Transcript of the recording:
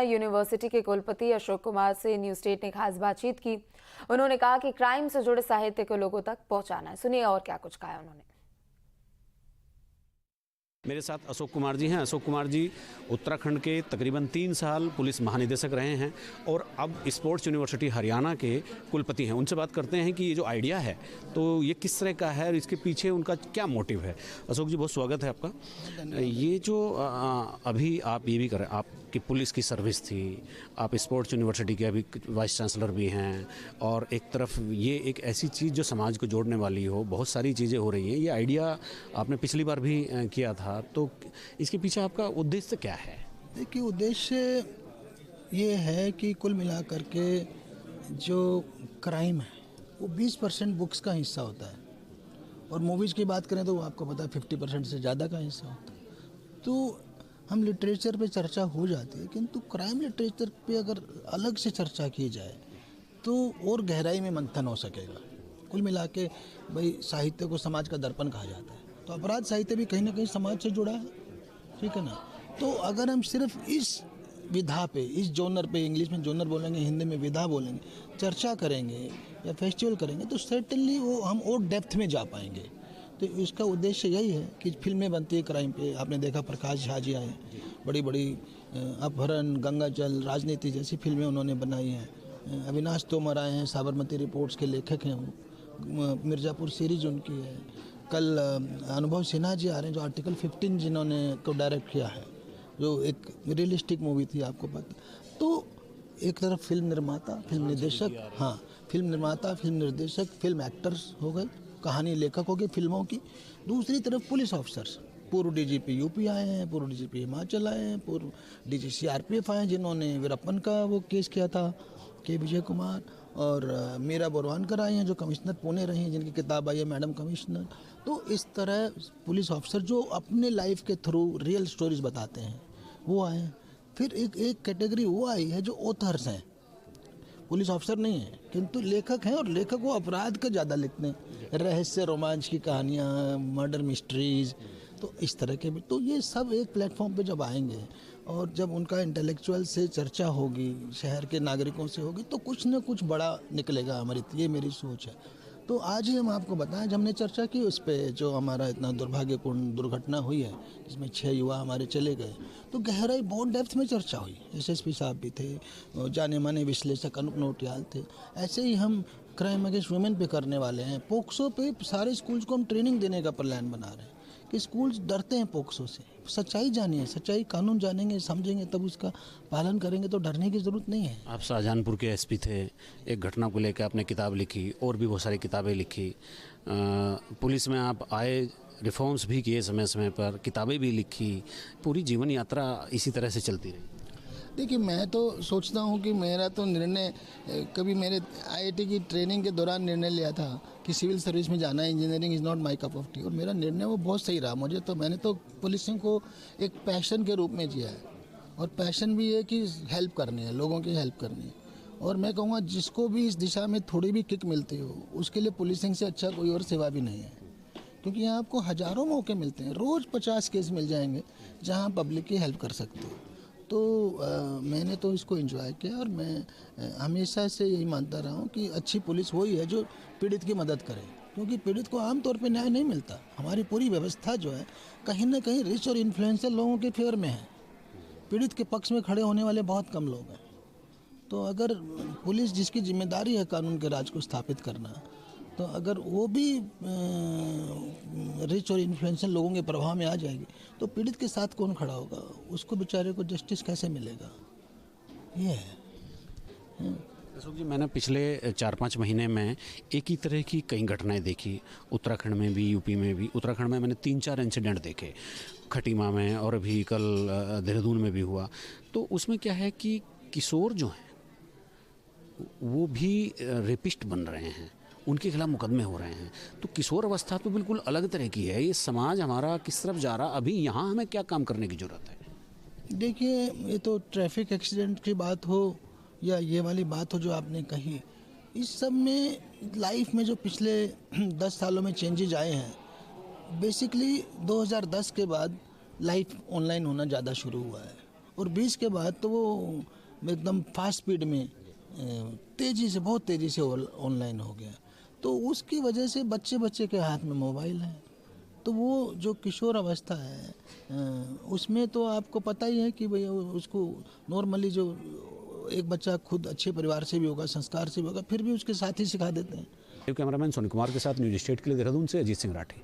University के कुलपति अशोक कुमार से न्यूज स्टेट ने खास बातचीत की। उन्होंने कहा कि क्राइम से जुड़े साहित्य को लोगों तक पहुंचाना है। सुनिए और क्या कुछ कहा उन्होंने। मेरे साथ अशोक कुमार जी हैं। अशोक कुमार जी उत्तराखंड के तकरीबन 3 साल पुलिस महानिदेशक रहे हैं और अब स्पोर्ट्स यूनिवर्सिटी हरियाणा के कुलपति हैं। उनसे बात करते हैं कि ये जो आइडिया है तो ये किस तरह का है और इसके पीछे उनका क्या मोटिव है। अशोक जी, बहुत स्वागत है आपका। ये जो अभी आप ये भी करें, आपकी पुलिस की सर्विस थी, आप स्पोर्ट्स यूनिवर्सिटी के अभी वाइस चांसलर भी हैं और एक तरफ ये एक ऐसी चीज़ जो समाज को जोड़ने वाली हो, बहुत सारी चीज़ें हो रही हैं। ये आइडिया आपने पिछली बार भी किया था, तो इसके पीछे आपका उद्देश्य क्या है? देखिए, उद्देश्य ये है कि कुल मिलाकर के जो क्राइम है वो 20% बुक्स का हिस्सा होता है और मूवीज़ की बात करें तो वो आपको पता है 50% से ज़्यादा का हिस्सा होता है। तो हम लिटरेचर पे चर्चा हो जाती है, किंतु क्राइम लिटरेचर पे अगर अलग से चर्चा की जाए तो और गहराई में मंथन हो सकेगा। कुल मिला के भाई, साहित्य को समाज का दर्पण कहा जाता है, तो अपराध साहित्य भी कहीं ना कहीं समाज से जुड़ा है, ठीक है ना। तो अगर हम सिर्फ इस विधा पे, इस जोनर पे, इंग्लिश में जोनर बोलेंगे, हिंदी में विधा बोलेंगे, चर्चा करेंगे या फेस्टिवल करेंगे तो सर्टेनली वो हम और डेप्थ में जा पाएंगे। तो इसका उद्देश्य यही है कि फिल्में बनती है क्राइम पे। आपने देखा प्रकाश झा जी आए, बड़ी बड़ी अपहरण, गंगाजल, राजनीति जैसी फिल्में उन्होंने बनाई हैं। अविनाश तोमर आए हैं, साबरमती रिपोर्ट्स के लेखक हैं वो, मिर्ज़ापुर सीरीज उनकी है। कल अनुभव सिन्हा जी आ रहे हैं जो आर्टिकल 15 जिन्होंने को डायरेक्ट किया है, जो एक रियलिस्टिक मूवी थी, आपको पता। तो एक तरफ फिल्म निर्माता, फिल्म निर्देशक, हाँ, फिल्म निर्माता, फिल्म निर्देशक, फिल्म एक्टर्स हो गए, कहानी लेखक हो गए फिल्मों की। दूसरी तरफ पुलिस ऑफिसर्स, पूर्व डीजीपी यूपी आए हैं, पूर्व डीजीपी हिमाचल आए हैं, पूर्व डीजी सीआरपीएफ आए हैं जिन्होंने वीरप्पन का वो केस किया था, के विजय कुमार, और मीरा बोरवानकर आए हैं जो कमिश्नर पुणे रही हैं, जिनकी किताब आई है मैडम कमिश्नर। तो इस तरह पुलिस ऑफिसर जो अपने लाइफ के थ्रू रियल स्टोरीज बताते हैं वो आए हैं। फिर एक कैटेगरी वो आई है जो ऑथर्स हैं, पुलिस ऑफिसर नहीं है किंतु लेखक हैं, और लेखक वो अपराध का ज़्यादा लिखते हैं, रहस्य, रोमांच की कहानियाँ, मर्डर मिस्ट्रीज़, तो इस तरह के भी। तो ये सब एक प्लेटफॉर्म पे जब आएंगे और जब उनका इंटेलेक्चुअल से चर्चा होगी, शहर के नागरिकों से होगी, तो कुछ न कुछ बड़ा निकलेगा हमारी, ये मेरी सोच है। तो आज ही हम आपको बताएं, जब हमने चर्चा की उस पर जो हमारा इतना दुर्भाग्यपूर्ण दुर्घटना हुई है जिसमें 6 युवा हमारे चले गए, तो गहराई बहुत डेप्थ में चर्चा हुई। एसएसपी साहब भी थे, जाने माने विश्लेषक अनूप नौटियाल थे। ऐसे ही हम क्राइम अगेंस्ट वुमेन पे करने वाले हैं। पोक्सो पे सारे स्कूल्स को हम ट्रेनिंग देने का प्लान बना रहे हैं कि स्कूल्स डरते हैं पोक्सो से। सच्चाई जानिए, सच्चाई कानून जानेंगे, समझेंगे, तब उसका पालन करेंगे, तो डरने की ज़रूरत नहीं है। आप शाहजहानपुर के एसपी थे, एक घटना को लेकर आपने किताब लिखी और भी बहुत सारी किताबें लिखी। पुलिस में आप आए, रिफॉर्म्स भी किए समय समय पर, किताबें भी लिखी, पूरी जीवन यात्रा इसी तरह से चलती रही। देखिए, मैं तो सोचता हूँ कि मेरा तो निर्णय, कभी मेरे आईआईटी की ट्रेनिंग के दौरान निर्णय लिया था कि सिविल सर्विस में जाना है, engineering is not my cup of T, और मेरा निर्णय वो बहुत सही रहा मुझे। तो मैंने तो पुलिसिंग को एक पैशन के रूप में जिया है, और पैशन भी है कि हेल्प करनी है, लोगों की हेल्प करनी है। और मैं कहूँगा जिसको भी इस दिशा में थोड़ी भी किक मिलती हो, उसके लिए पुलिसिंग से अच्छा कोई और सेवा भी नहीं है, क्योंकि यहाँ आपको हज़ारों मौके मिलते हैं, रोज़ 50 केस मिल जाएंगे जहाँ पब्लिक की हेल्प कर सकते हो। तो मैंने तो इसको एंजॉय किया, और मैं हमेशा से यही मानता रहा हूँ कि अच्छी पुलिस वही है जो पीड़ित की मदद करे, क्योंकि पीड़ित को आमतौर पे न्याय नहीं मिलता। हमारी पूरी व्यवस्था जो है कहीं ना कहीं रिच और इन्फ्लुएंशियल लोगों के फेवर में है, पीड़ित के पक्ष में खड़े होने वाले बहुत कम लोग हैं। तो अगर पुलिस, जिसकी जिम्मेदारी है कानून के राज को स्थापित करना, तो अगर वो भी रिच और इन्फ्लुएंशियल लोगों के प्रभाव में आ जाएगी तो पीड़ित के साथ कौन खड़ा होगा, उसको बेचारे को जस्टिस कैसे मिलेगा, ये है। अशोक जी, मैंने पिछले 4-5 महीने में एक ही तरह की कई घटनाएं देखी, उत्तराखंड में भी, यूपी में भी। उत्तराखंड में मैंने 3-4 इंसिडेंट देखे, खटीमा में, और अभी कल देहरादून में भी हुआ। तो उसमें क्या है कि किशोर जो हैं वो भी रेपिस्ट बन रहे हैं, उनके खिलाफ मुकदमे हो रहे हैं। तो किशोर अवस्था तो बिल्कुल अलग तरह की है। ये समाज हमारा किस तरफ जा रहा, अभी यहाँ हमें क्या काम करने की ज़रूरत है? देखिए, ये तो ट्रैफिक एक्सीडेंट की बात हो या ये वाली बात हो जो आपने कही, इस सब में लाइफ में जो पिछले 10 सालों में चेंजेज आए हैं, बेसिकली 2010 के बाद लाइफ ऑनलाइन होना ज़्यादा शुरू हुआ है। और 20 के बाद तो वो एकदम फास्ट स्पीड में तेज़ी से, बहुत तेज़ी से ऑनलाइन हो गया। तो उसकी वजह से बच्चे के हाथ में मोबाइल है, तो वो जो किशोर अवस्था है उसमें तो आपको पता ही है कि भाई उसको नॉर्मली जो एक बच्चा खुद अच्छे परिवार से भी होगा, संस्कार से भी होगा, फिर भी उसके साथी सिखा देते हैं। कैमरामैन सोनी कुमार के साथ न्यूज स्टेट के लिए देहरादून से अजीत सिंह राठी।